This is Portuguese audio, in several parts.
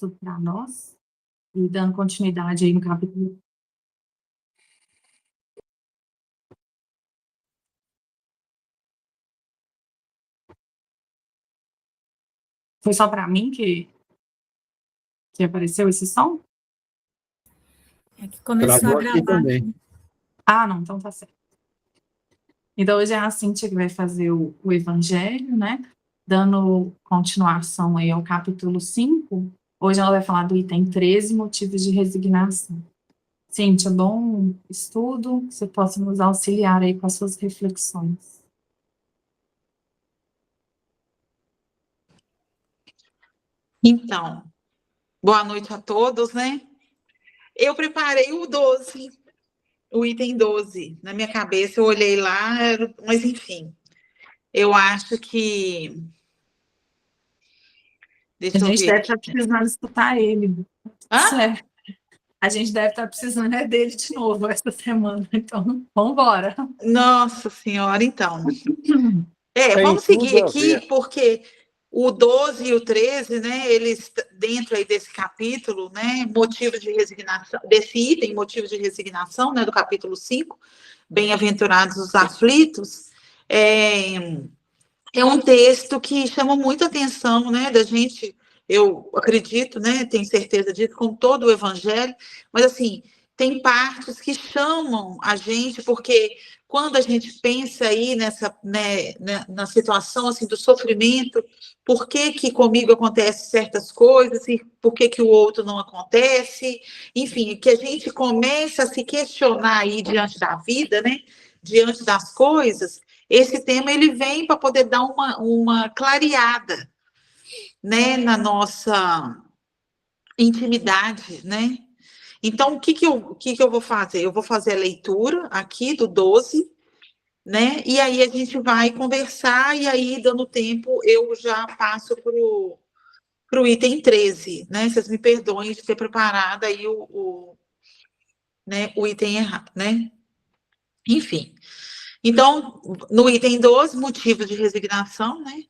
texto para nós, e dando continuidade aí no capítulo. Foi só para mim que apareceu esse som? É que começou a gravar. Também. Ah, não, então tá certo. Então, hoje é a Cíntia que vai fazer o Evangelho, né? Dando continuação aí ao capítulo 5. Hoje ela vai falar do item 13, motivos de resignação. Cíntia, bom estudo, que você possa nos auxiliar aí com as suas reflexões. Então, boa noite a todos, né? Eu preparei o 12, o item 12. Na minha cabeça, eu olhei lá, mas enfim. Eu acho que... Deixa eu A gente ver deve aqui. estar precisando escutar ele. Certo. A gente deve estar precisando dele de novo essa semana. Então, vamos embora. Nossa Senhora, então. Vamos tudo seguir a aqui, ver. porque o 12 e o 13, né, eles, dentro aí desse capítulo, né, motivo de resignação, desse item, motivo de resignação, né, do capítulo 5, bem-aventurados os aflitos, é um texto que chama muita atenção, né, da gente, eu acredito, né, tenho certeza disso, com todo o evangelho, mas, assim, tem partes que chamam a gente, porque quando a gente pensa aí nessa, né, na situação, assim, do sofrimento, por que comigo acontecem certas coisas e por que o outro não acontece, enfim, que a gente começa a se questionar aí diante da vida, né, diante das coisas. Esse tema ele vem para poder dar uma clareada, né, na nossa intimidade, né? Então, o que eu vou fazer? Eu vou fazer a leitura aqui do 12, né? E aí a gente vai conversar, e aí, dando tempo, eu já passo para o item 13, né? Vocês me perdoem de ter preparado aí né, o item errado, né? Enfim. Então, no item 12, motivo de resignação, né?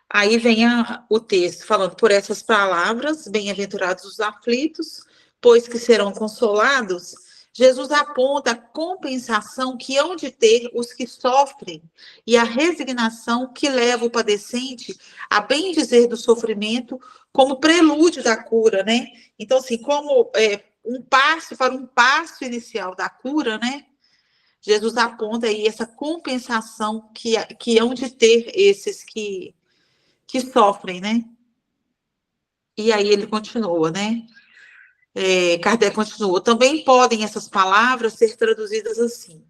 Aí vem o texto falando: por essas palavras, bem-aventurados os aflitos, pois que serão consolados. Jesus aponta a compensação que hão de ter os que sofrem e a resignação que leva o padecente a bem dizer do sofrimento como prelúdio da cura, né? Então, assim, como um passo para um passo inicial da cura, né? Jesus aponta aí essa compensação que hão de ter esses que sofrem, né? E aí ele continua, né? Kardec continuou: também podem essas palavras ser traduzidas assim: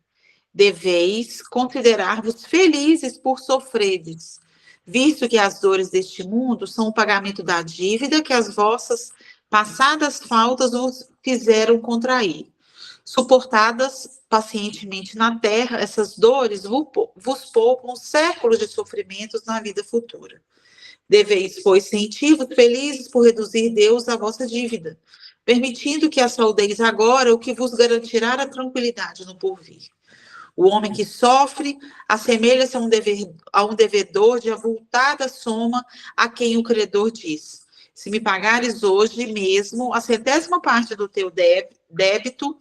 deveis considerar-vos felizes por sofreres, visto que as dores deste mundo são o pagamento da dívida que as vossas passadas faltas vos fizeram contrair. Suportadas pacientemente na terra, essas dores vos poupam séculos de sofrimentos na vida futura. Deveis, pois, sentir-vos felizes por reduzir Deus a vossa dívida, permitindo que a saudeis agora o que vos garantirá a tranquilidade no porvir. O homem que sofre assemelha-se a um devedor de avultada soma a quem o credor diz: se me pagares hoje mesmo a 100ª parte do teu débito,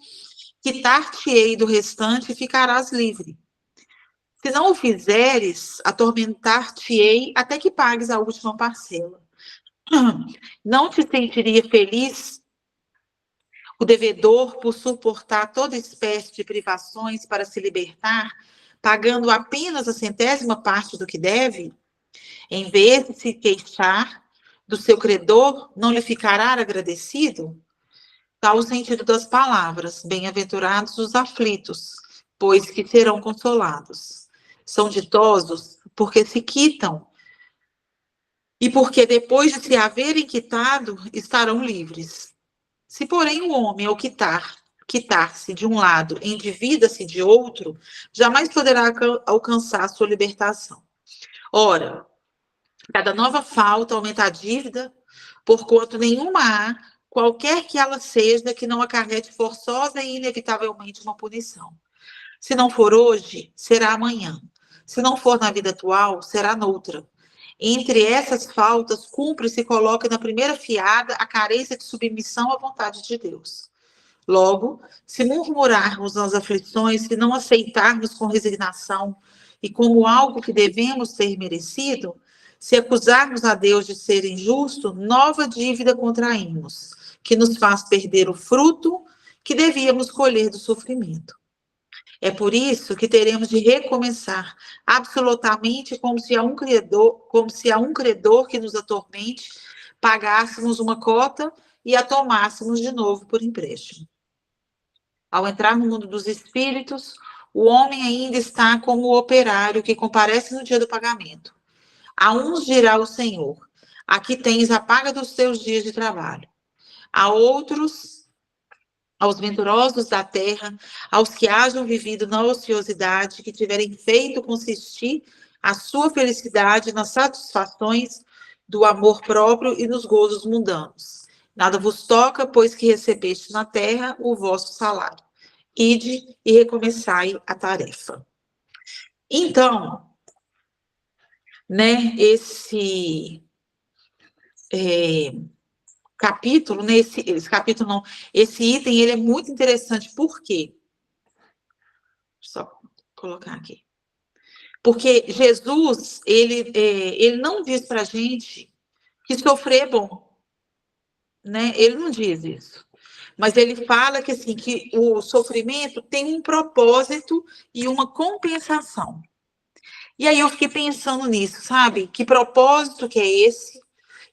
quitar-te-ei do restante e ficarás livre. Se não o fizeres, atormentar-te-ei até que pagues a última parcela. Não te sentiria feliz o devedor por suportar toda espécie de privações para se libertar, pagando apenas a 100ª parte do que deve? Em vez de se queixar do seu credor, não lhe ficará agradecido? Tal o sentido das palavras: bem-aventurados os aflitos, pois que serão consolados. São ditosos porque se quitam, e porque depois de se haverem quitado, estarão livres. Se, porém, o homem, ao quitar-se de um lado, endivida-se de outro, jamais poderá alcançar a sua libertação. Ora, cada nova falta aumenta a dívida, porquanto nenhuma há, qualquer que ela seja, que não acarrete forçosa e inevitavelmente uma punição. Se não for hoje, será amanhã. Se não for na vida atual, será noutra. Entre essas faltas, cumpre-se e coloca na primeira fiada a carência de submissão à vontade de Deus. Logo, se murmurarmos nas aflições, se não aceitarmos com resignação e como algo que devemos ter merecido, se acusarmos a Deus de ser injusto, nova dívida contraímos, que nos faz perder o fruto que devíamos colher do sofrimento. É por isso que teremos de recomeçar absolutamente como se a um credor que nos atormente pagássemos uma cota e a tomássemos de novo por empréstimo. Ao entrar no mundo dos espíritos, o homem ainda está como o operário que comparece no dia do pagamento. A uns dirá o Senhor: aqui tens a paga dos teus dias de trabalho. A outros, aos venturosos da terra, aos que hajam vivido na ociosidade, que tiverem feito consistir a sua felicidade nas satisfações do amor próprio e nos gozos mundanos. Nada vos toca, pois que recebeste na terra o vosso salário. Ide e recomeçai a tarefa. Então, né, esse capítulo, né, esse capítulo não, esse item, ele é muito interessante. Por quê? Só colocar aqui. Porque Jesus, ele não diz para a gente que sofrer é bom, né? Ele não diz isso. Mas ele fala que, assim, que o sofrimento tem um propósito e uma compensação. E aí eu fiquei pensando nisso, sabe? Que propósito que é esse?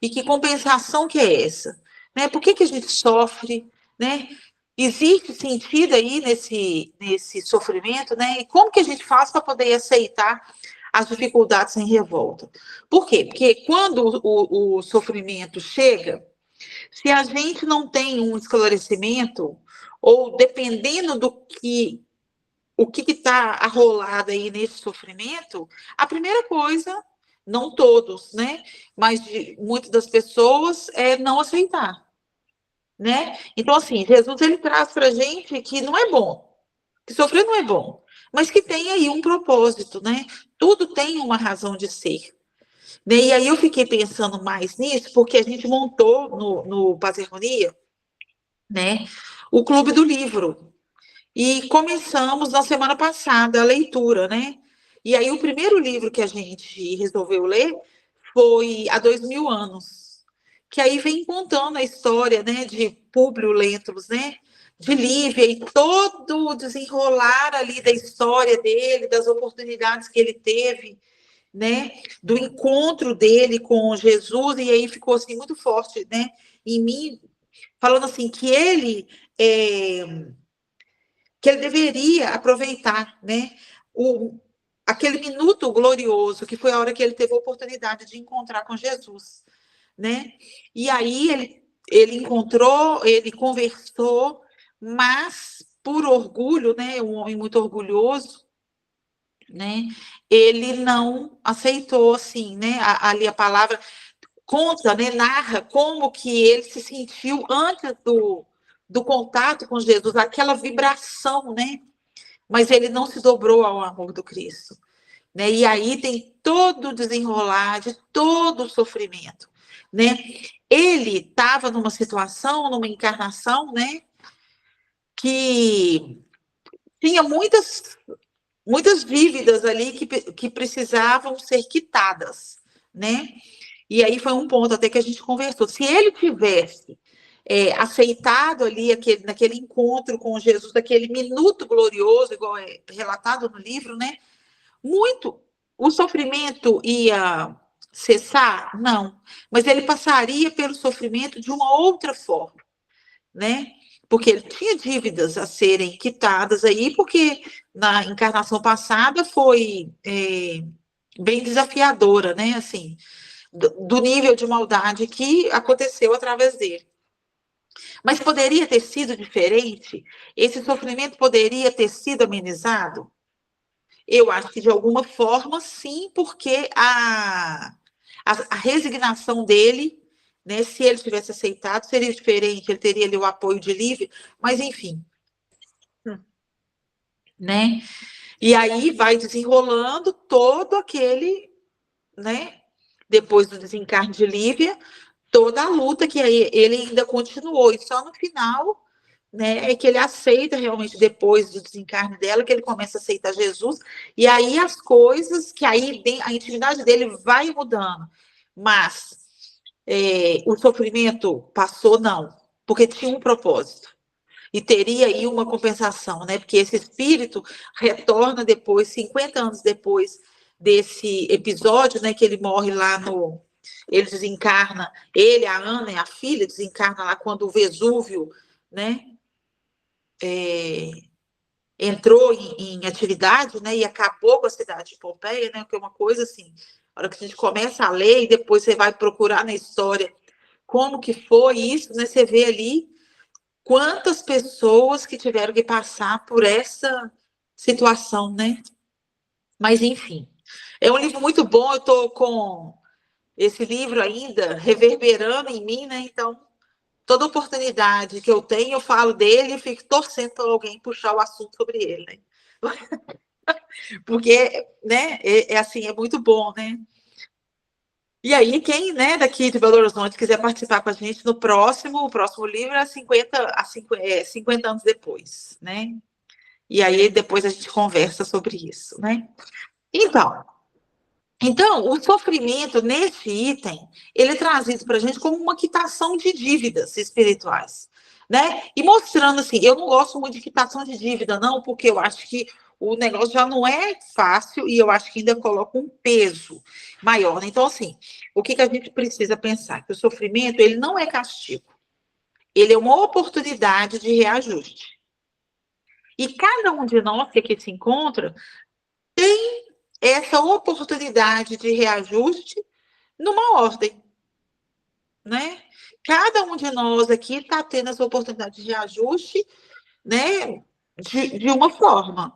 E que compensação que é essa? Né? Por que a gente sofre? Né? Existe sentido aí nesse sofrimento, né? E como que a gente faz para poder aceitar as dificuldades sem revolta? Por quê? Porque quando o sofrimento chega, se a gente não tem um esclarecimento, ou dependendo do que o que está arrolado aí nesse sofrimento, a primeira coisa, não todos, né? Mas muitas das pessoas é não aceitar, né? Então, assim, Jesus, ele traz para a gente que não é bom, que sofrer não é bom, mas que tem aí um propósito, né? Tudo tem uma razão de ser. Né? E aí eu fiquei pensando mais nisso, porque a gente montou no Paz e Harmonia, né, o Clube do Livro. E começamos na semana passada a leitura, né? E aí o primeiro livro que a gente resolveu ler foi Há 2000 Anos, que aí vem contando a história, né, de Públio Lentulus, né, de Lívia e todo o desenrolar ali da história dele, das oportunidades que ele teve, né, do encontro dele com Jesus, e aí ficou assim muito forte, né, em mim, falando assim que ele deveria aproveitar, né, aquele minuto glorioso, que foi a hora que ele teve a oportunidade de encontrar com Jesus, né? E aí ele encontrou, ele conversou, mas por orgulho, né, um homem muito orgulhoso, né, ele não aceitou, assim, né, ali a palavra conta, né, narra como que ele se sentiu antes do contato com Jesus, aquela vibração, né? Mas ele não se dobrou ao amor do Cristo, né? E aí tem todo o desenrolar de todo o sofrimento, né? Ele estava numa situação, numa encarnação, né, que tinha muitas dívidas ali que precisavam ser quitadas, né? E aí foi um ponto até que a gente conversou. Se ele tivesse aceitado ali naquele encontro com Jesus, aquele minuto glorioso, igual é relatado no livro, né? O sofrimento ia cessar? Não. Mas ele passaria pelo sofrimento de uma outra forma, né? Porque ele tinha dívidas a serem quitadas aí, porque na encarnação passada foi bem desafiadora, né? Assim, do nível de maldade que aconteceu através dele. Mas poderia ter sido diferente? Esse sofrimento poderia ter sido amenizado? Eu acho que de alguma forma, sim, porque a resignação dele, né, se ele tivesse aceitado, seria diferente, ele teria ali o apoio de Lívia, mas enfim. Né? E aí vai desenrolando todo aquele, né, depois do desencarne de Lívia, toda a luta que ele ainda continuou, e só no final, né, é que ele aceita realmente, depois do desencarne dela, que ele começa a aceitar Jesus, e aí as coisas, que aí a intimidade dele vai mudando, mas o sofrimento passou, não, porque tinha um propósito, e teria aí uma compensação, né, porque esse espírito retorna depois, 50 anos depois desse episódio, né, que ele morre lá ele desencarna, a Ana e a filha, desencarna lá quando o Vesúvio, né, entrou em atividade, né, e acabou com a cidade de Pompeia, né, que é uma coisa assim, a hora que a gente começa a ler e depois você vai procurar na história como que foi isso, né, você vê ali quantas pessoas que tiveram que passar por essa situação, né? Mas, enfim, é um livro muito bom, eu estou com esse livro ainda reverberando em mim, né? Então, toda oportunidade que eu tenho, eu falo dele e fico torcendo para alguém puxar o assunto sobre ele, né? Porque, né, assim, é muito bom, né? E aí, quem, né, daqui de Belo Horizonte quiser participar com a gente no o próximo livro é 50 anos depois, né? E aí depois a gente conversa sobre isso, né? Então, o sofrimento nesse item, ele é trazido para a gente como uma quitação de dívidas espirituais, né? E mostrando assim, eu não gosto muito de quitação de dívida, não, porque eu acho que o negócio já não é fácil e eu acho que ainda coloca um peso maior, né? Então, assim, o que a gente precisa pensar? Que o sofrimento, ele não é castigo, ele é uma oportunidade de reajuste. E cada um de nós que aqui se encontra tem essa oportunidade de reajuste numa ordem, né? Cada um de nós aqui está tendo essa oportunidade de reajuste, né? De uma forma.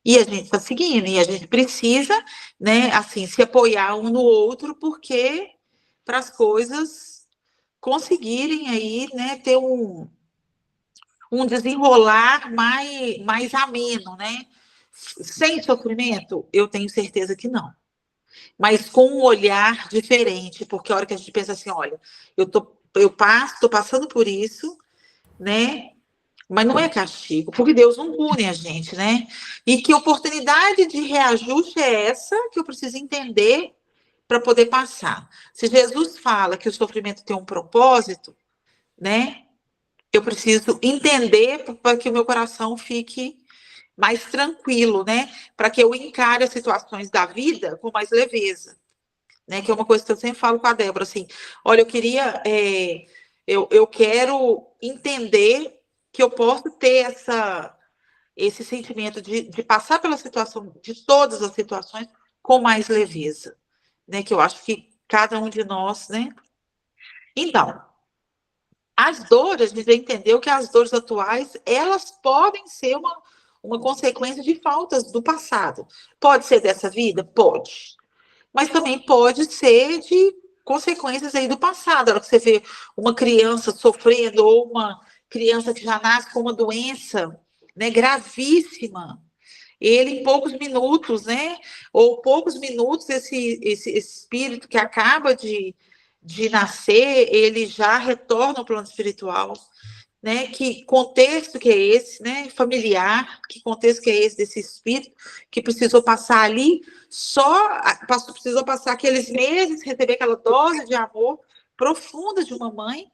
E a gente está seguindo, e a gente precisa, né, assim, se apoiar um no outro, porque para as coisas conseguirem aí, né, ter um desenrolar mais ameno, né? Sem sofrimento, eu tenho certeza que não. Mas com um olhar diferente, porque a hora que a gente pensa assim, olha, estou passando por isso, né? Mas não é castigo, porque Deus não pune a gente, né? E que oportunidade de reajuste é essa que eu preciso entender para poder passar. Se Jesus fala que o sofrimento tem um propósito, né? Eu preciso entender para que o meu coração fique mais tranquilo, né? Para que eu encare as situações da vida com mais leveza, né? Que é uma coisa que eu sempre falo com a Débora, assim, olha, eu quero entender que eu posso ter esse sentimento de passar pela situação, de todas as situações, com mais leveza, né? Que eu acho que cada um de nós, né? Então, as dores, a gente entendeu que as dores atuais, elas podem ser uma consequência de faltas do passado. Pode ser dessa vida? Pode. Mas também pode ser de consequências aí do passado. A hora que você vê uma criança sofrendo, ou uma criança que já nasce com uma doença, né, gravíssima, ele em poucos minutos, né, ou poucos minutos, esse espírito que acaba de nascer, ele já retorna ao plano espiritual, né? Que contexto que é esse, né? Familiar, que contexto que é esse desse espírito que precisou passar ali, precisou passar aqueles meses, receber aquela dose de amor profunda de uma mãe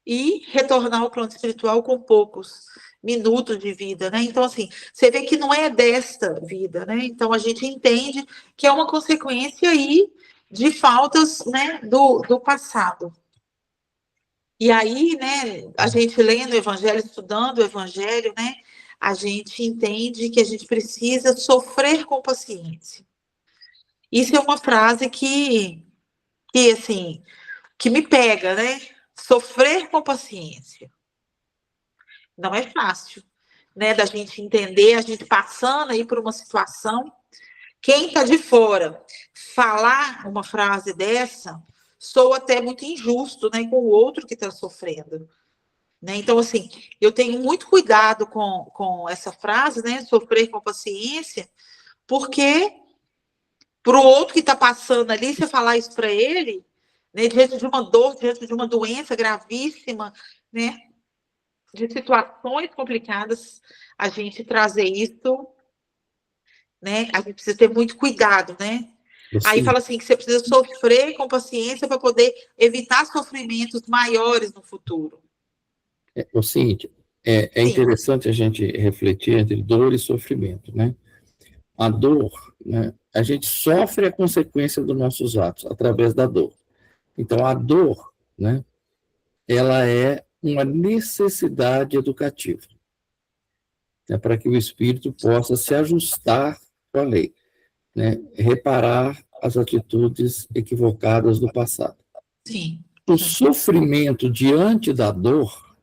e retornar ao plano espiritual com poucos minutos de vida, né? Então, assim, você vê que não é desta vida, né? Então, a gente entende que é uma consequência aí de faltas, né, do passado. E aí, né, a gente lendo o Evangelho, estudando o Evangelho, né, a gente entende que a gente precisa sofrer com paciência. Isso é uma frase assim, que me pega, né? Sofrer com paciência. Não é fácil, né, da gente entender, a gente passando aí por uma situação. Quem está de fora falar uma frase dessa soa até muito injusto, né, com o outro que está sofrendo. Né? Então, assim, eu tenho muito cuidado com essa frase, né? Sofrer com paciência, porque para o outro que está passando ali, você falar isso para ele, né, diante de uma dor, diante de uma doença gravíssima, né, de situações complicadas, a gente trazer isso, né, a gente precisa ter muito cuidado, né? Aí fala assim, que você precisa sofrer com paciência para poder evitar sofrimentos maiores no futuro. O seguinte, é interessante a gente refletir entre dor e sofrimento, né? A dor, né, a gente sofre a consequência dos nossos atos, através da dor. Então, a dor, né, ela é uma necessidade educativa, né, para que o espírito possa se ajustar com a lei, né, reparar as atitudes equivocadas do passado. Sim. O sofrimento diante da dor,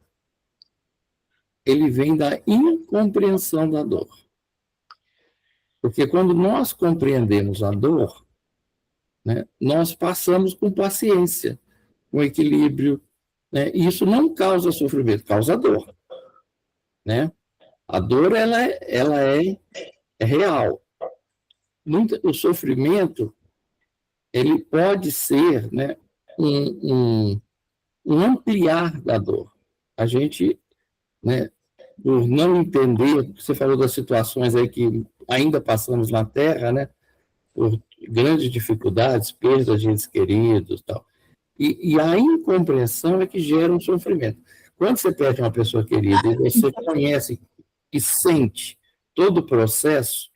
ele vem da incompreensão da dor. Porque quando nós compreendemos a dor, né, nós passamos com paciência, com equilíbrio, né, e isso não causa sofrimento, causa dor, né? A dor, ela é real. O sofrimento, ele pode ser, né, um ampliar da dor. A gente, né, por não entender, você falou das situações aí que ainda passamos na Terra, né, por grandes dificuldades, perda de entes queridos, tal. E a incompreensão é que gera um sofrimento. Quando você perde uma pessoa querida e você conhece e sente todo o processo,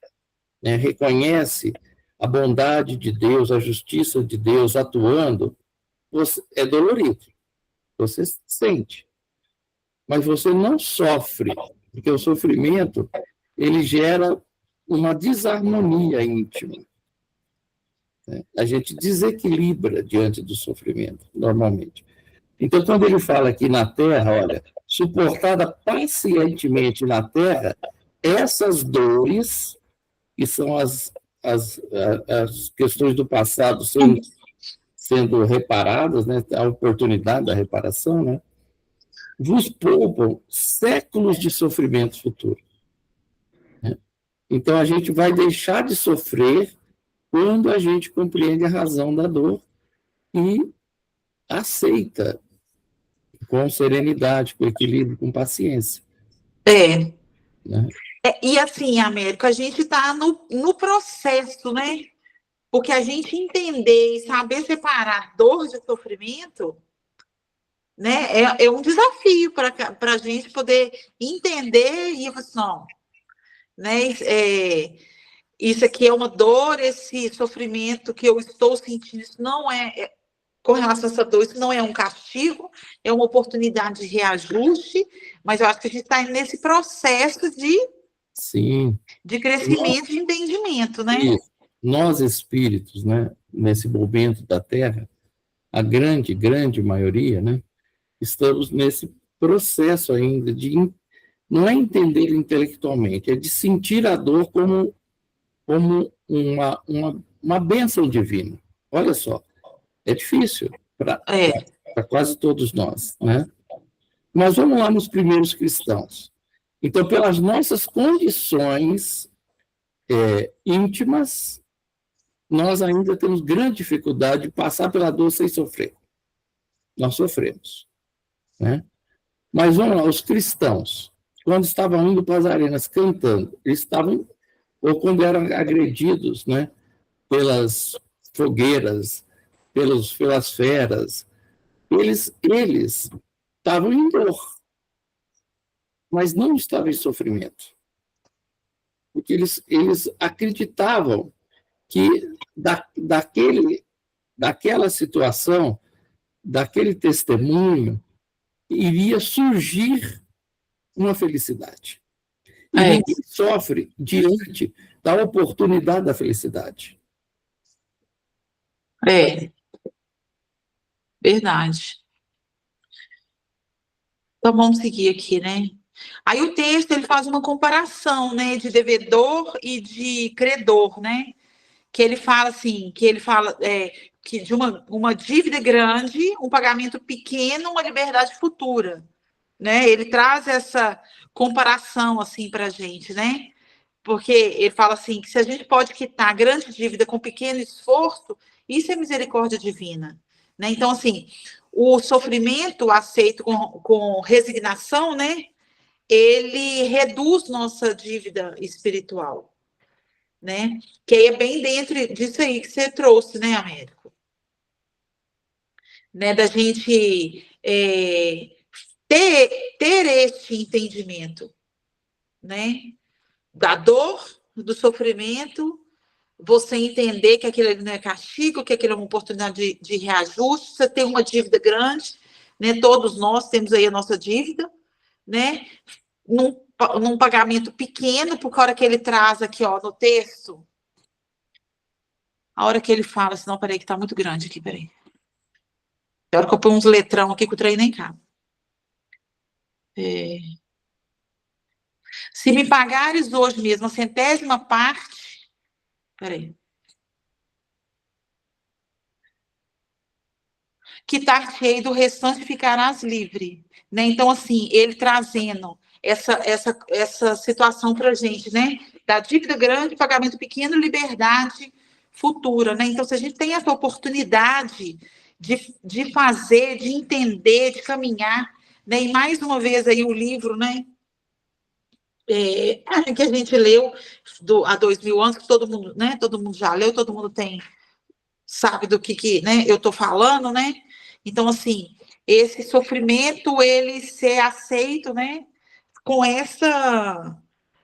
né, reconhece a bondade de Deus, a justiça de Deus atuando, é dolorido. Você sente. Mas você não sofre, porque o sofrimento, ele gera uma desarmonia íntima. A gente desequilibra diante do sofrimento, normalmente. Então, quando ele fala aqui na Terra, olha, suportada pacientemente na Terra, essas dores, que são as questões do passado sendo reparadas, né, a oportunidade da reparação, né, vos poupam séculos de sofrimento futuro. Né? Então, a gente vai deixar de sofrer quando a gente compreende a razão da dor e aceita com serenidade, com equilíbrio, com paciência. Né? E assim, Américo, a gente está no processo, né? Porque a gente entender e saber separar dor de sofrimento, né, é um desafio para a gente poder entender e assim, não, né? Isso aqui é uma dor, esse sofrimento que eu estou sentindo, isso não com relação a essa dor, isso não é um castigo, é uma oportunidade de reajuste, mas eu acho que a gente está nesse processo de crescimento e entendimento, né? Isso. Nós, espíritos, né, nesse momento da Terra, a grande maioria, né, estamos nesse processo ainda de, não é entender intelectualmente, é de sentir a dor como uma bênção divina. Olha só, é difícil para quase todos nós, né? Mas vamos lá nos primeiros cristãos. Então, pelas nossas condições íntimas, nós ainda temos grande dificuldade de passar pela dor sem sofrer. Nós sofremos, né? Mas vamos lá, os cristãos, quando estavam indo para as arenas cantando, eles estavam, ou quando eram agredidos, né, pelas fogueiras, pelas feras, eles estavam em dor, mas não estavam em sofrimento. Porque eles acreditavam que daquela situação, daquele testemunho, iria surgir uma felicidade. E ninguém sofre diante da oportunidade da felicidade. Verdade. Então, vamos seguir aqui, né? Aí o texto, ele faz uma comparação, né, de devedor e de credor, né? Que ele fala assim, que de uma dívida grande, um pagamento pequeno, uma liberdade futura, né? Ele traz essa comparação, assim, para a gente, né? Porque ele fala assim, que se a gente pode quitar grande dívida com pequeno esforço, isso é misericórdia divina, né? Então, assim, o sofrimento aceito com resignação, né? Ele reduz nossa dívida espiritual, né? Que aí é bem dentro disso aí que você trouxe, né, Américo? Né, da gente ter este entendimento, né? Da dor, do sofrimento, você entender que aquilo ali não é castigo, que aquilo é uma oportunidade de reajuste, você tem uma dívida grande, né? Todos nós temos aí a nossa dívida, né? Num pagamento pequeno, porque a hora que ele traz aqui, ó, no texto, a hora que ele fala, senão, peraí, que tá muito grande aqui, peraí. A hora que eu ponho uns letrão aqui que o trem nem cabe. Se me pagares hoje mesmo a 100ª parte, peraí. Quitar-te-ei do restante e ficarás livre, né? Então, assim, ele trazendo essa situação para a gente, né? Da dívida grande, pagamento pequeno, liberdade futura, né? Então, se a gente tem essa oportunidade de fazer, de entender, de caminhar, né? E mais uma vez aí o livro, né? Que a gente leu há 2000 anos, que todo mundo, né? Todo mundo já leu, todo mundo sabe do que né, eu estou falando, né? Então, assim, esse sofrimento, ele ser aceito, né? Com essa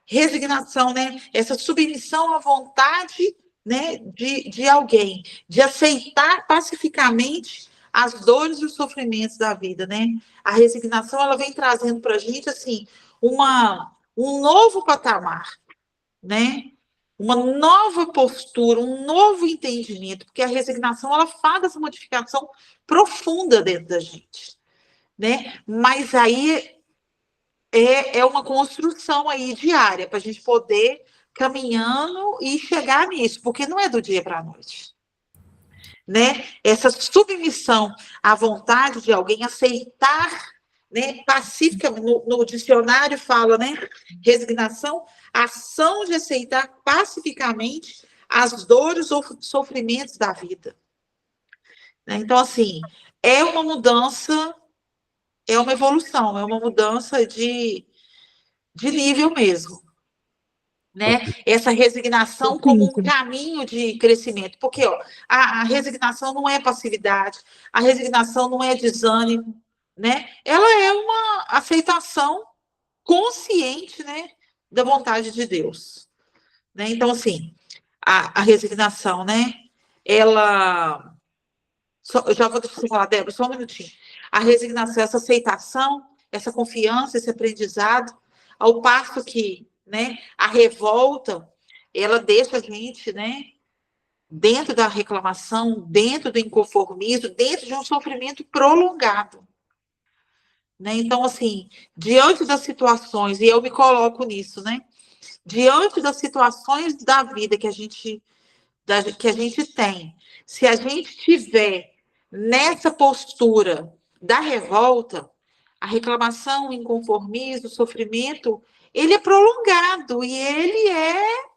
resignação, né? Essa submissão à vontade, né? De alguém, de aceitar pacificamente as dores e os sofrimentos da vida, né? A resignação, ela vem trazendo para a gente, assim, um novo patamar, né? Uma nova postura, um novo entendimento, porque a resignação, ela faz essa modificação profunda dentro da gente, né? Mas aí é uma construção aí diária, para a gente poder caminhando e chegar nisso, porque não é do dia para a noite, né? Essa submissão à vontade de alguém, aceitar, né, pacificamente, no dicionário fala, né, resignação, ação de aceitar pacificamente as dores ou sofrimentos da vida. Então, assim, é uma mudança, é uma evolução, é uma mudança de nível mesmo, né? Essa resignação como um caminho de crescimento, porque ó, a resignação não é passividade, a resignação não é desânimo, né? Ela é uma aceitação consciente, né, da vontade de Deus, né? Então, assim, a resignação, né, ela... eu já vou deixar você falar, Débora, só um minutinho. A resignação, essa aceitação, essa confiança, esse aprendizado, ao passo que, né, a revolta, ela deixa a gente, né, dentro da reclamação, dentro do inconformismo, dentro de um sofrimento prolongado. Né? Então, assim, diante das situações, e eu me coloco nisso, né? Diante das situações da vida que a gente tem, se a gente tiver nessa postura da revolta, a reclamação, o inconformismo, o sofrimento, ele é prolongado e ele é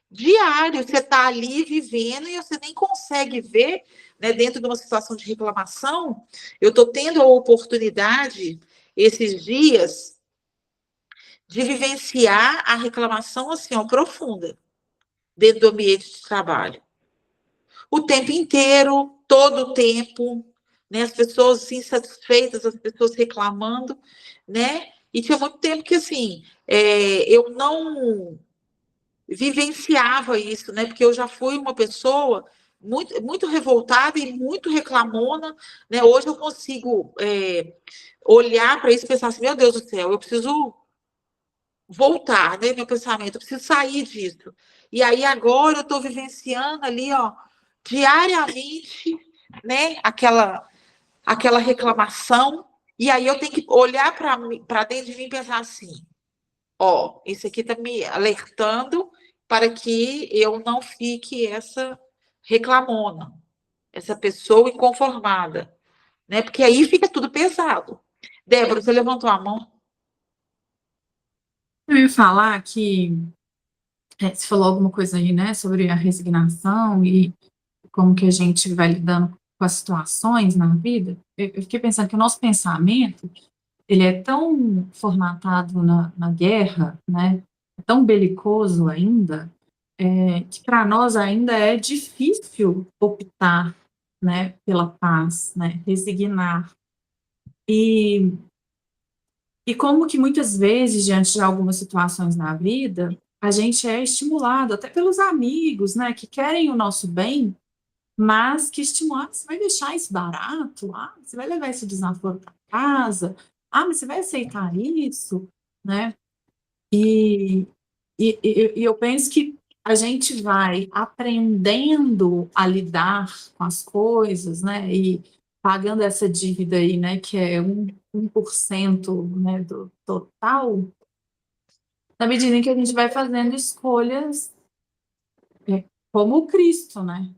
diário. Você está ali vivendo e você nem consegue ver, né, dentro de uma situação de reclamação. Eu estou tendo a oportunidade, esses dias, de vivenciar a reclamação assim, ó, profunda, dentro do ambiente de trabalho. O tempo inteiro, todo o tempo, né, as pessoas insatisfeitas, as pessoas reclamando, né? E tinha muito tempo que, assim, eu não vivenciava isso, né? Porque eu já fui uma pessoa muito, muito revoltada e muito reclamona, né? Hoje eu consigo olhar para isso e pensar assim, meu Deus do céu, eu preciso voltar, né? Meu pensamento, eu preciso sair disso. E aí agora eu estou vivenciando ali, ó, diariamente, né? Aquela reclamação. E aí eu tenho que olhar para dentro de mim e pensar assim, ó, isso aqui está me alertando para que eu não fique essa reclamona, essa pessoa inconformada, né? Porque aí fica tudo pesado. Débora, você levantou a mão? Eu ia falar que você falou alguma coisa aí, né, sobre a resignação e como que a gente vai lidando com as situações na vida. Eu fiquei pensando que o nosso pensamento, ele é tão formatado na guerra, né, é tão belicoso ainda, que para nós ainda é difícil optar, né, pela paz, né, resignar. E, e como que muitas vezes, diante de algumas situações na vida, a gente é estimulado, até pelos amigos, né, que querem o nosso bem, mas que estimulam, você vai deixar isso barato? Você vai levar esse desaforo para casa? Mas você vai aceitar isso? Né? E, e eu penso que a gente vai aprendendo a lidar com as coisas, né? E pagando essa dívida aí, né? Que é 1%, né, do total, na medida em que a gente vai fazendo escolhas como o Cristo, né?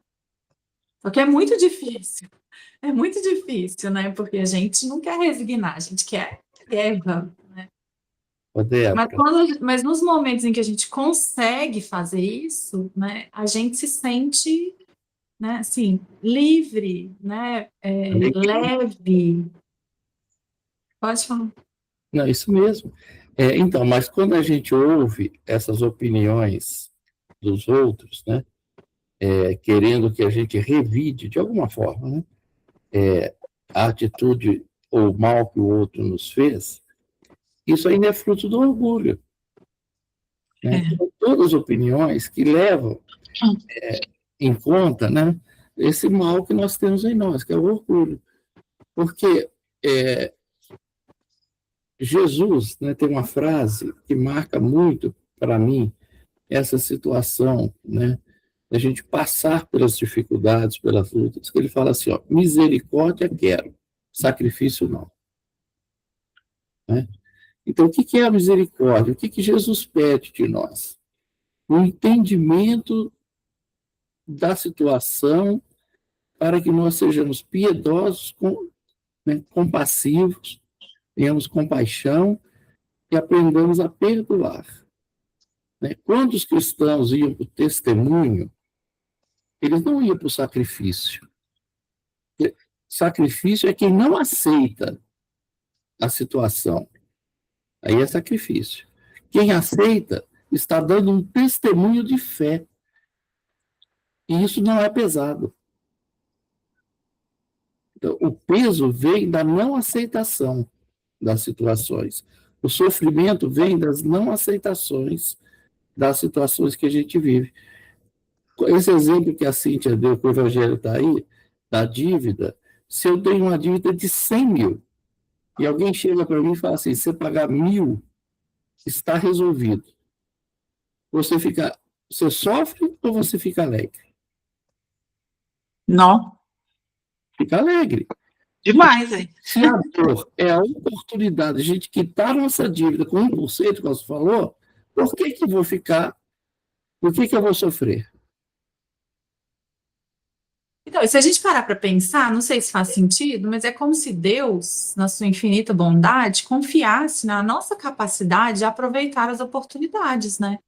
Porque é muito difícil, né? Porque a gente não quer resignar, a gente quer guerra. Débora, Mas nos momentos em que a gente consegue fazer isso, né, a gente se sente, né, assim, livre, né, leve. Pode falar. não, isso mesmo. Então, mas quando a gente ouve essas opiniões dos outros, né, querendo que a gente revide de alguma forma, né, a atitude ou o mal que o outro nos fez, isso ainda é fruto do orgulho. Né? São todas opiniões que levam em conta, né, esse mal que nós temos em nós, que é o orgulho. Porque Jesus, né, tem uma frase que marca muito para mim essa situação, né, da gente passar pelas dificuldades, pelas lutas, que ele fala assim, ó, misericórdia quero, sacrifício não. Né? Então, o que é a misericórdia? O que Jesus pede de nós? O entendimento da situação para que nós sejamos piedosos, né, compassivos, tenhamos compaixão e aprendamos a perdoar. Né? Quando os cristãos iam para o testemunho, eles não iam para o sacrifício. Sacrifício é quem não aceita a situação. Aí é sacrifício. Quem aceita está dando um testemunho de fé. E isso não é pesado. Então, o peso vem da não aceitação das situações. O sofrimento vem das não aceitações das situações que a gente vive. Esse exemplo que a Cíntia deu, que o Evangelho está aí, da dívida, se eu tenho uma dívida de 100 mil, e alguém chega para mim e fala assim, se você pagar 1.000, está resolvido. Você sofre ou você fica alegre? Não, Fica alegre. demais, hein? Se a dor é a oportunidade de a gente quitar nossa dívida com 1%, como você falou, por que eu vou ficar? Por que eu vou sofrer? Então, e se a gente parar para pensar, não sei se faz sentido, mas é como se Deus, na sua infinita bondade, confiasse na nossa capacidade de aproveitar as oportunidades, né?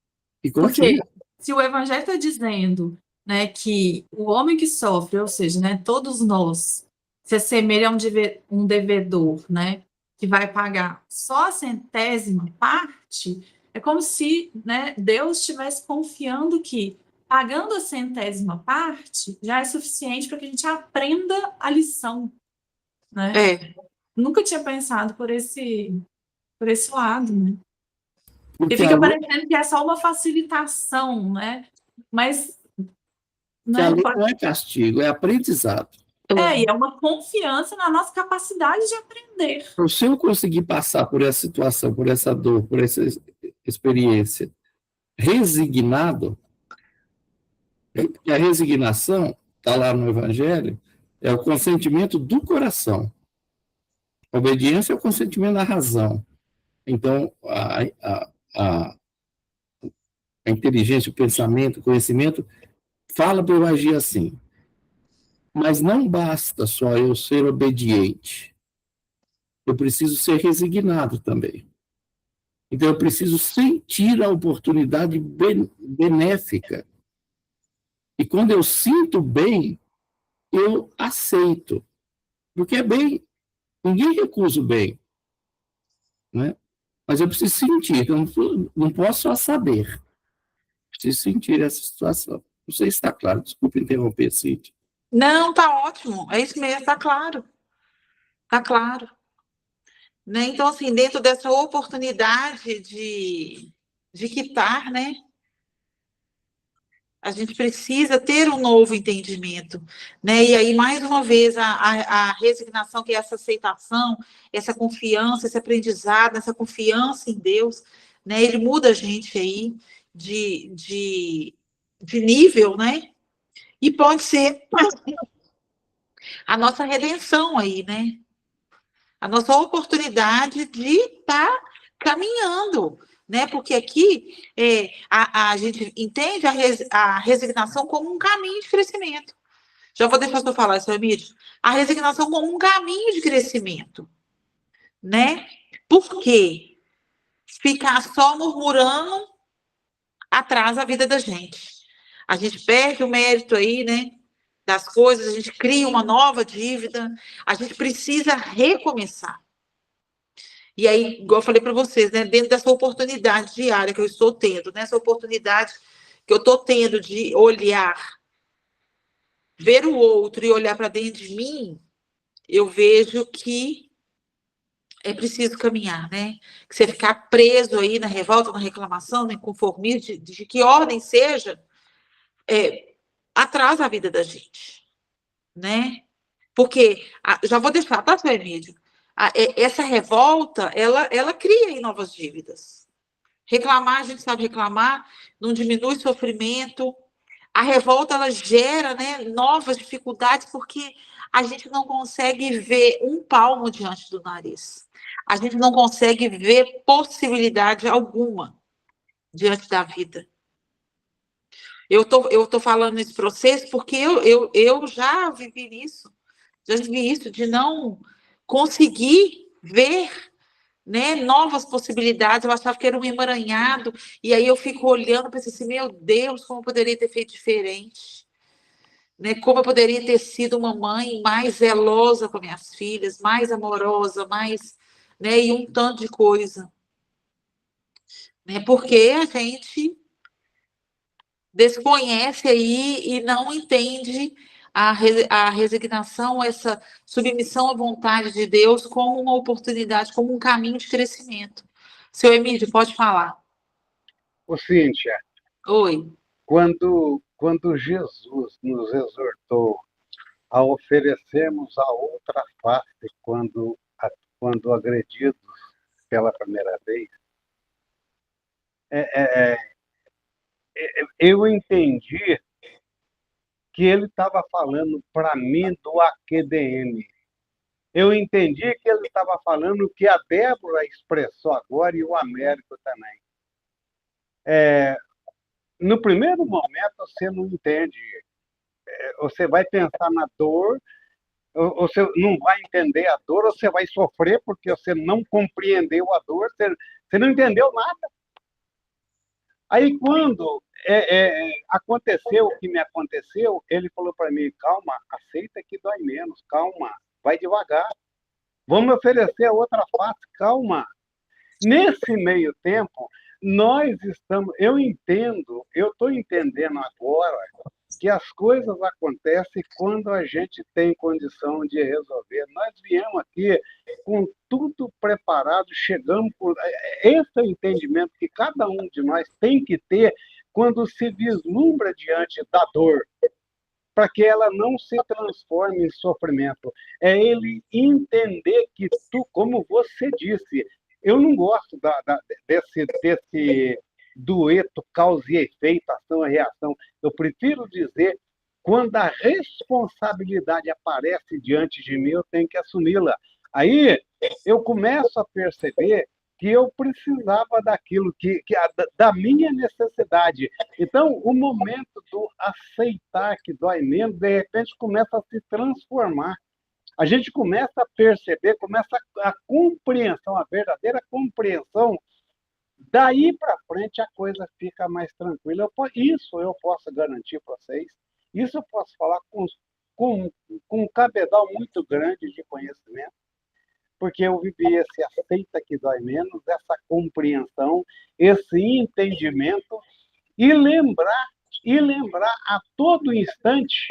E Porque confia. se o Evangelho está dizendo, né, que o homem que sofre, ou seja, né, todos nós, se assemelha a um devedor, né, que vai pagar só a centésima parte, é como se, né, Deus estivesse confiando que pagando a centésima parte já é suficiente para que a gente aprenda a lição, né? Nunca tinha pensado por esse lado, né? E Porque fica parecendo que é só uma facilitação, né? Mas a lei não é castigo, é aprendizado. e é uma confiança na nossa capacidade de aprender. Se eu conseguir passar por essa situação, por essa dor, por essa experiência, resignado, e a resignação, está lá no Evangelho, é o consentimento do coração. A obediência é o consentimento da razão. Então, a inteligência, o pensamento, o conhecimento, fala para eu agir assim. Mas não basta só eu ser obediente. Eu preciso ser resignado também. Então, eu preciso sentir a oportunidade benéfica. E quando eu sinto bem, eu aceito. Porque é bem. Ninguém recusa o bem. Né? Mas eu preciso sentir. Então, não posso só saber. Preciso sentir essa situação. Não sei se está claro. Desculpe interromper, Cíntia. Não, tá ótimo. É isso mesmo, tá claro. Tá claro. Né? Então, assim, dentro dessa oportunidade de quitar, né? A gente precisa ter um novo entendimento, né? E aí, mais uma vez, a resignação, que é essa aceitação, essa confiança, esse aprendizado, essa confiança em Deus, né? Ele muda a gente aí de nível, né? E pode ser a nossa redenção aí, né? A nossa oportunidade de estar caminhando, né? Porque aqui a gente entende a resignação como um caminho de crescimento. Já vou deixar você falar isso, Emílio. A resignação como um caminho de crescimento, né? Por quê? Ficar só murmurando atrasa a vida da gente. A gente perde o mérito aí, né? Das coisas, a gente cria uma nova dívida, a gente precisa recomeçar. E aí, igual eu falei para vocês, né, dentro dessa oportunidade diária que eu estou tendo, nessa oportunidade que eu estou tendo de olhar, ver o outro e olhar para dentro de mim, eu vejo que é preciso caminhar, né? Que você ficar preso aí na revolta, na reclamação, no inconformismo, de que ordem seja, atrasa a vida da gente, né? Porque, já vou deixar, tá, seu Emílio? Essa revolta, ela cria aí novas dívidas. Reclamar, a gente sabe reclamar, não diminui o sofrimento. A revolta, ela gera, né, novas dificuldades, porque a gente não consegue ver um palmo diante do nariz. A gente não consegue ver possibilidade alguma diante da vida. Eu tô falando nesse processo porque eu já vivi isso. Já vivi isso, de não conseguir ver, né, novas possibilidades. Eu achava que era um emaranhado, e aí eu fico olhando e penso assim, meu Deus, como eu poderia ter feito diferente, né? Como eu poderia ter sido uma mãe mais zelosa com minhas filhas, mais amorosa, mais, né, e um tanto de coisa, né? Porque a gente desconhece aí e não entende a resignação, essa submissão à vontade de Deus como uma oportunidade, como um caminho de crescimento. Seu Emílio, pode falar. Ô, Cíntia, Oi. quando Jesus nos exortou a oferecermos a outra face quando agredidos pela primeira vez, eu entendi que ele estava falando para mim do AQDM. Eu entendi que ele estava falando o que a Débora expressou agora e o Américo também. No primeiro momento, você não entende. Você vai pensar na dor, ou você não vai entender a dor, ou você vai sofrer porque você não compreendeu a dor, você não entendeu nada. Aí, quando aconteceu o que me aconteceu, ele falou para mim, calma, aceita que dói menos, calma, vai devagar. Vamos oferecer a outra face, calma. Nesse meio tempo, eu estou entendendo agora que as coisas acontecem quando a gente tem condição de resolver. Nós viemos aqui com tudo preparado, chegamos por esse é o entendimento que cada um de nós tem que ter quando se vislumbra diante da dor, para que ela não se transforme em sofrimento. É ele entender que como você disse, eu não gosto desse dueto causa e efeito, ação e reação. Eu prefiro dizer, quando a responsabilidade aparece diante de mim, eu tenho que assumi-la. Aí eu começo a perceber que eu precisava daquilo, da minha necessidade. Então, o momento do aceitar que dói menos, de repente, começa a se transformar. A gente começa a perceber, começa a compreensão, a verdadeira compreensão Daí para frente a coisa fica mais tranquila. Isso eu posso garantir para vocês. Isso eu posso falar com um cabedal muito grande de conhecimento, porque eu vivi esse aceita que dói menos, essa compreensão, esse entendimento, e lembrar a todo instante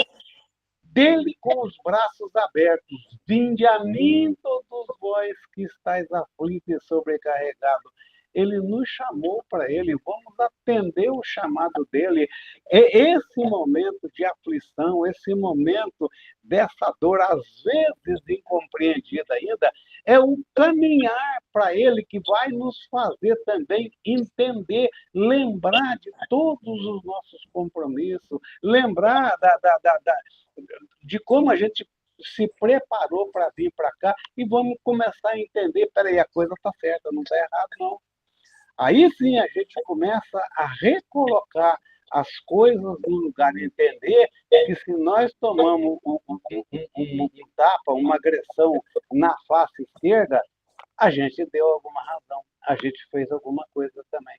dele com os braços abertos. Vinde a mim todos vós que estáis aflitos e sobrecarregados. Ele nos chamou para ele, vamos atender o chamado dele. Esse momento de aflição, esse momento dessa dor, às vezes incompreendida ainda, é o caminhar para ele que vai nos fazer também entender, lembrar de todos os nossos compromissos, lembrar de como a gente se preparou para vir para cá, e vamos começar a entender, peraí, a coisa está certa, não está errado, não. Aí sim a gente começa a recolocar as coisas no lugar, entender que se nós tomamos um tapa, uma agressão na face esquerda, a gente deu alguma razão, a gente fez alguma coisa também.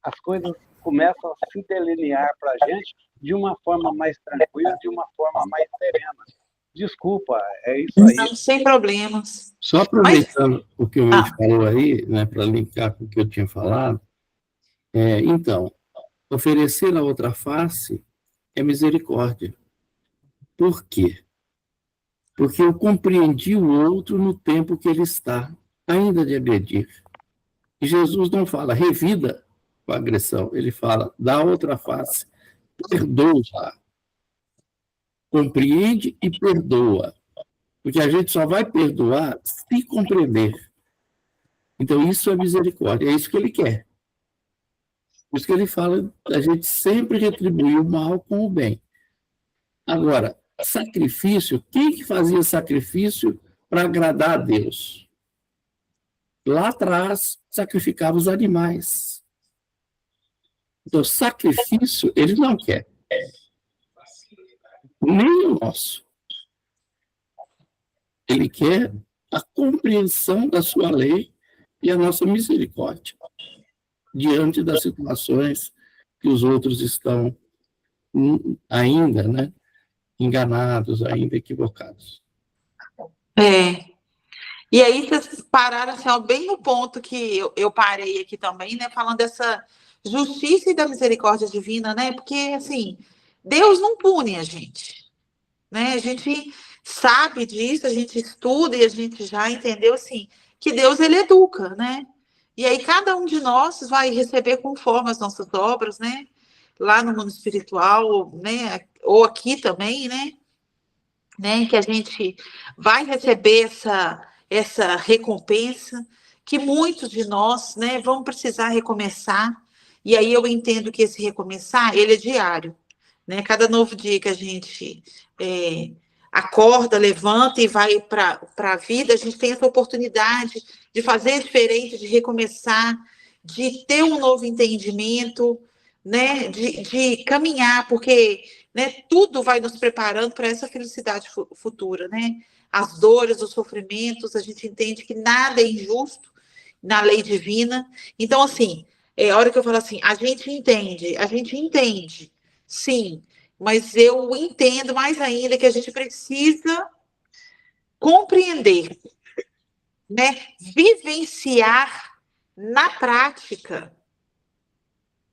As coisas começam a se delinear para a gente de uma forma mais tranquila, de uma forma mais serena. Desculpa, é isso aí. Não, sem problemas. Só aproveitando o que o Mendes falou aí, né, para linkar com o que eu tinha falado, então, oferecer a outra face é misericórdia. Por quê? Porque eu compreendi o outro no tempo que ele está, ainda de agredir. E Jesus não fala revida com a agressão, ele fala dá outra face, perdoa, compreende e perdoa. Porque a gente só vai perdoar se compreender. Então, isso é misericórdia, é isso que ele quer. Por isso que ele fala, a gente sempre retribuir o mal com o bem. Agora, sacrifício, quem que fazia sacrifício para agradar a Deus? Lá atrás, sacrificava os animais. Então, sacrifício, ele não quer. Nem o nosso. Ele quer a compreensão da sua lei e a nossa misericórdia diante das situações que os outros estão ainda, né, enganados, ainda equivocados. E aí vocês pararam assim, ó, bem no ponto que eu parei aqui também, né, falando dessa justiça e da misericórdia divina, né, porque, assim, Deus não pune a gente, né, a gente sabe disso, a gente estuda e a gente já entendeu, assim, que Deus, ele educa, né, e aí cada um de nós vai receber conforme as nossas obras, né, lá no mundo espiritual, né, ou aqui também, né, que a gente vai receber essa recompensa, que muitos de nós, né, vão precisar recomeçar, e aí eu entendo que esse recomeçar, ele é diário, né, cada novo dia que a gente acorda, levanta e vai para a vida, a gente tem essa oportunidade de fazer diferente, de recomeçar, de ter um novo entendimento, né, de caminhar, porque, né, tudo vai nos preparando para essa felicidade futura, né? As dores, os sofrimentos, a gente entende que nada é injusto na lei divina. Então, assim, a hora que eu falo assim, a gente entende, sim, mas eu entendo mais ainda que a gente precisa compreender, né? Vivenciar na prática,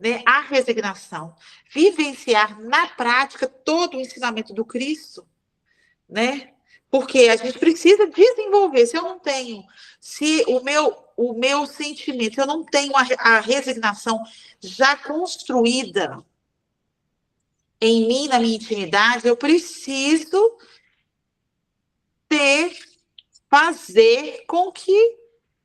né, a resignação, vivenciar na prática todo o ensinamento do Cristo, né? Porque a gente precisa desenvolver. Se eu não tenho, se o meu sentimento, se eu não tenho a resignação já construída em mim, na minha intimidade, eu preciso fazer com que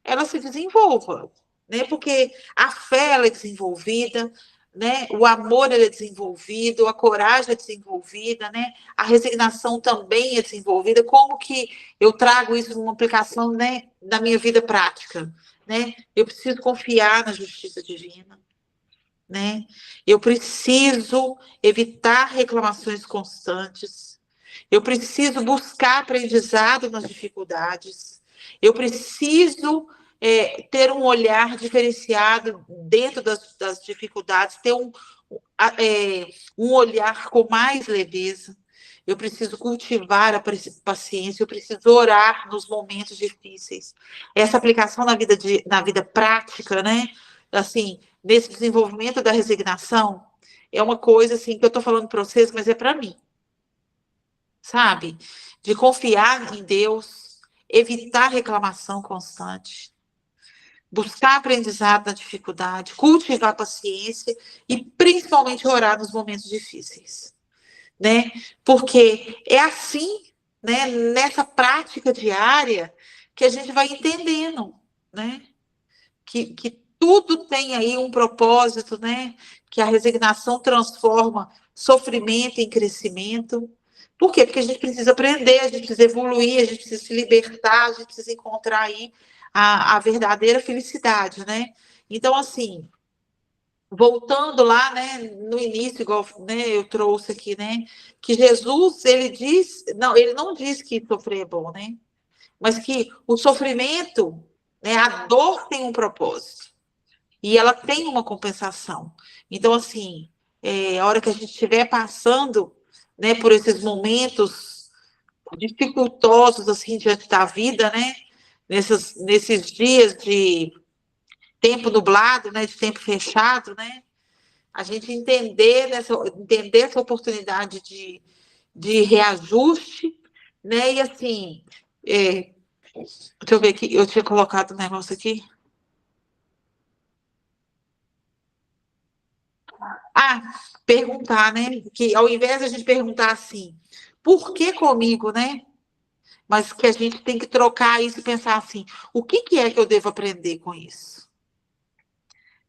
ela se desenvolva, né? Porque a fé ela é desenvolvida, né? O amor ele é desenvolvido, a coragem é desenvolvida, né? A resignação também é desenvolvida. Como que eu trago isso numa aplicação, né, na minha vida prática, né? Eu preciso confiar na justiça divina, né? Eu preciso evitar reclamações constantes. Eu preciso buscar aprendizado nas dificuldades. Eu preciso ter um olhar diferenciado dentro das dificuldades, ter um olhar com mais leveza. Eu preciso cultivar a paciência, eu preciso orar nos momentos difíceis. Essa aplicação na vida prática, né? Assim, nesse desenvolvimento da resignação, é uma coisa assim que eu estou falando para vocês, mas é para mim. Sabe? De confiar em Deus, evitar reclamação constante, buscar aprendizado na dificuldade, cultivar a paciência e principalmente orar nos momentos difíceis. Né? Porque é assim, né, nessa prática diária, que a gente vai entendendo, né? Que tudo tem aí um propósito, né? Que a resignação transforma sofrimento em crescimento. Por quê? Porque a gente precisa aprender, a gente precisa evoluir, a gente precisa se libertar, a gente precisa encontrar aí a verdadeira felicidade, né? Então, assim, voltando lá, né, no início, igual, né, eu trouxe aqui, né, que Jesus, ele não diz que sofrer é bom, né, mas que o sofrimento, né, a dor tem um propósito e ela tem uma compensação. Então, assim, a hora que a gente estiver passando, né, por esses momentos dificultosos, assim, diante da vida, né, nesses dias de tempo nublado, né, de tempo fechado, né, a gente entender essa oportunidade de reajuste, né? E assim, deixa eu ver aqui, eu tinha colocado um negócio aqui. Perguntar, né? Que ao invés de a gente perguntar assim, por que comigo, né? Mas que a gente tem que trocar isso e pensar assim, o que é que eu devo aprender com isso?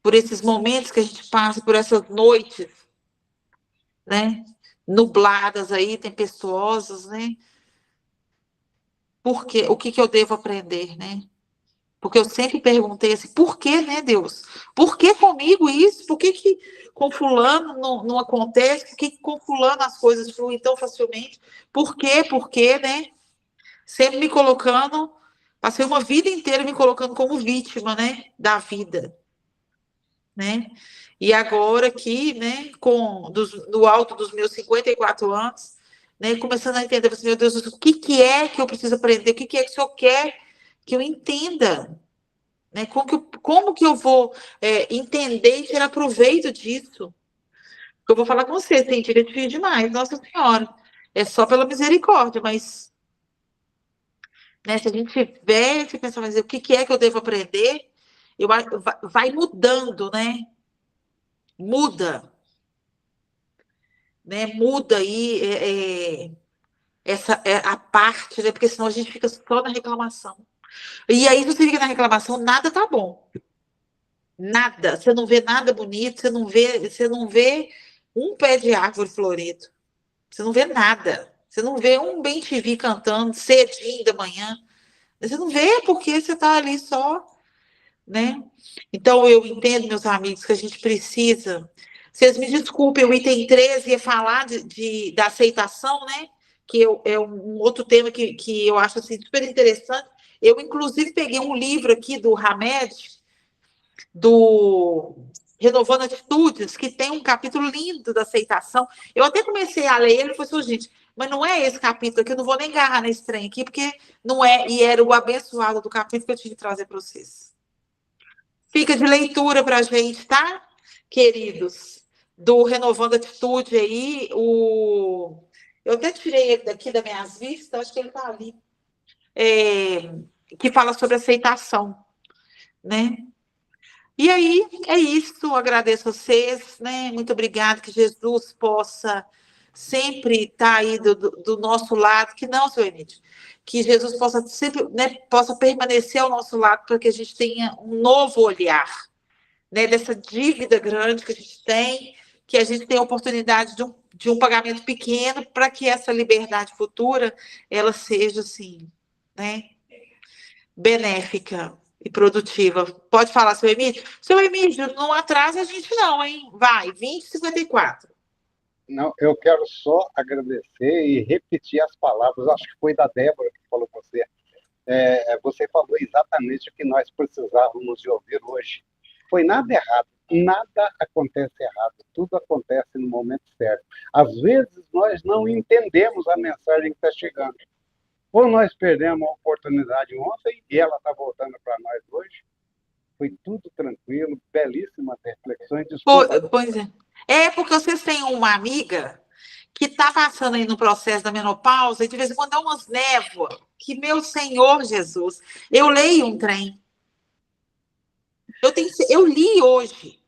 Por esses momentos que a gente passa, por essas noites, né? Nubladas aí, tempestuosas, né? Por quê? O que eu devo aprender, né? Porque eu sempre perguntei assim, por que, né, Deus? Por que comigo isso? Por que com fulano não acontece? Por que com fulano as coisas fluem tão facilmente? Por quê? Por quê, né? Sempre me colocando, passei uma vida inteira me colocando como vítima, né, da vida, né? E agora aqui, né, no alto dos meus 54 anos, né, começando a entender, assim, meu Deus, o que é que eu preciso aprender? O que é que o Senhor quer que eu entenda? Né? Como que eu vou entender e tirar proveito disso? Eu vou falar com você, tem dia difícil demais, Nossa Senhora. É só pela misericórdia, mas né, se a gente tiver que pensar, mas o que é que eu devo aprender? Vai mudando, né? Muda. Né? Muda aí a parte, né? Porque senão a gente fica só na reclamação. E aí, se você fica na reclamação, nada tá bom. Nada. Você não vê nada bonito, você não vê um pé de árvore florido. Você não vê nada. Você não vê um bem-te-vi cantando cedinho da manhã. Você não vê porque você está ali só, né? Então, eu entendo, meus amigos, que a gente precisa. Vocês me desculpem, o item 13 ia falar da aceitação, né? Que é um outro tema que eu acho assim, super interessante. Eu, inclusive, peguei um livro aqui do Hamed, do Renovando Atitudes, que tem um capítulo lindo da aceitação. Eu até comecei a ler ele e falei assim, gente, mas não é esse capítulo aqui, eu não vou nem agarrar nesse trem aqui, porque não é, e era o abençoado do capítulo que eu tinha que trazer para vocês. Fica de leitura para a gente, tá, queridos? Do Renovando Atitude aí, eu até tirei ele daqui das minhas vistas, acho que ele está ali, que fala sobre aceitação, né? E aí, é isso, agradeço a vocês, né? Muito obrigada, que Jesus possa sempre estar aí do nosso lado, que não, seu Emílio, que Jesus possa sempre, né, possa permanecer ao nosso lado para que a gente tenha um novo olhar, né, dessa dívida grande que a gente tem, que a gente tenha a oportunidade de um pagamento pequeno para que essa liberdade futura, ela seja, assim, né, benéfica e produtiva. Pode falar, seu Emílio? Seu Emílio, não atrasa a gente não, hein? Vai, 20h54. Não, eu quero só agradecer e repetir as palavras, acho que foi da Débora que falou com você. Você falou exatamente o que nós precisávamos de ouvir hoje. Foi nada errado, nada acontece errado, tudo acontece no momento certo. Às vezes nós não entendemos a mensagem que está chegando. Ou nós perdemos a oportunidade ontem e ela está voltando para nós hoje. Foi tudo tranquilo, belíssimas reflexões. Desculpa. Pois é. É porque vocês têm uma amiga que está passando aí no processo da menopausa e de vez em quando dá umas névoas, que, meu Senhor Jesus, eu leio um trem. Eu li hoje.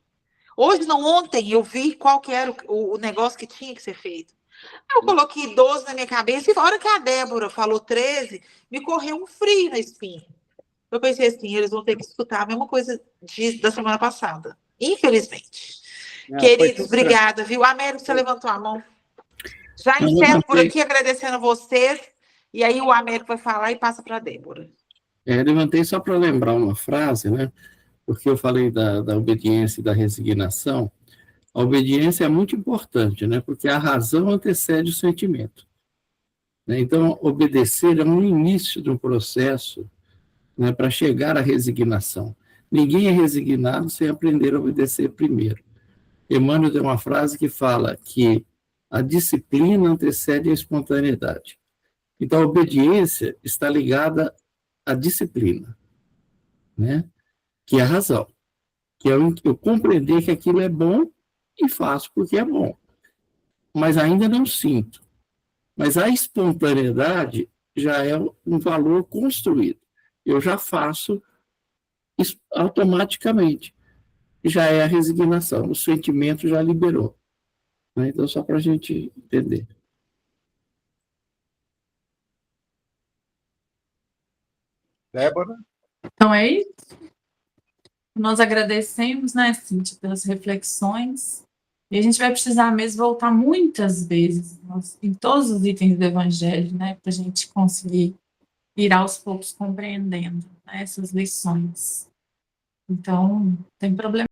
Hoje, não, ontem, eu vi qual que era o negócio que tinha que ser feito. Eu coloquei 12 na minha cabeça e a hora que a Débora falou 13, me correu um frio na espinha. Eu pensei assim, eles vão ter que escutar a mesma coisa da semana passada. Infelizmente. Queridos, obrigada, viu? Américo, você levantou a mão. Já encerro por aqui agradecendo a vocês. E aí o Américo vai falar e passa para a Débora. Levantei só para lembrar uma frase, né? Porque eu falei da obediência e da resignação. A obediência é muito importante, né? Porque a razão antecede o sentimento. Né? Então, obedecer é um início de um processo, né, para chegar à resignação. Ninguém é resignado sem aprender a obedecer primeiro. Emmanuel tem uma frase que fala que a disciplina antecede a espontaneidade. Então, a obediência está ligada à disciplina, né? Que é a razão, que é eu compreender que aquilo é bom e faço porque é bom, mas ainda não sinto. Mas a espontaneidade já é um valor construído. Eu já faço isso automaticamente. Já é a resignação, o sentimento já liberou. Né? Então, só para a gente entender. Débora? Então é isso. Nós agradecemos, né, Cíntia, pelas reflexões. E a gente vai precisar mesmo voltar muitas vezes em todos os itens do Evangelho, né, para a gente conseguir ir aos poucos compreendendo, né, essas lições. Então, tem problema.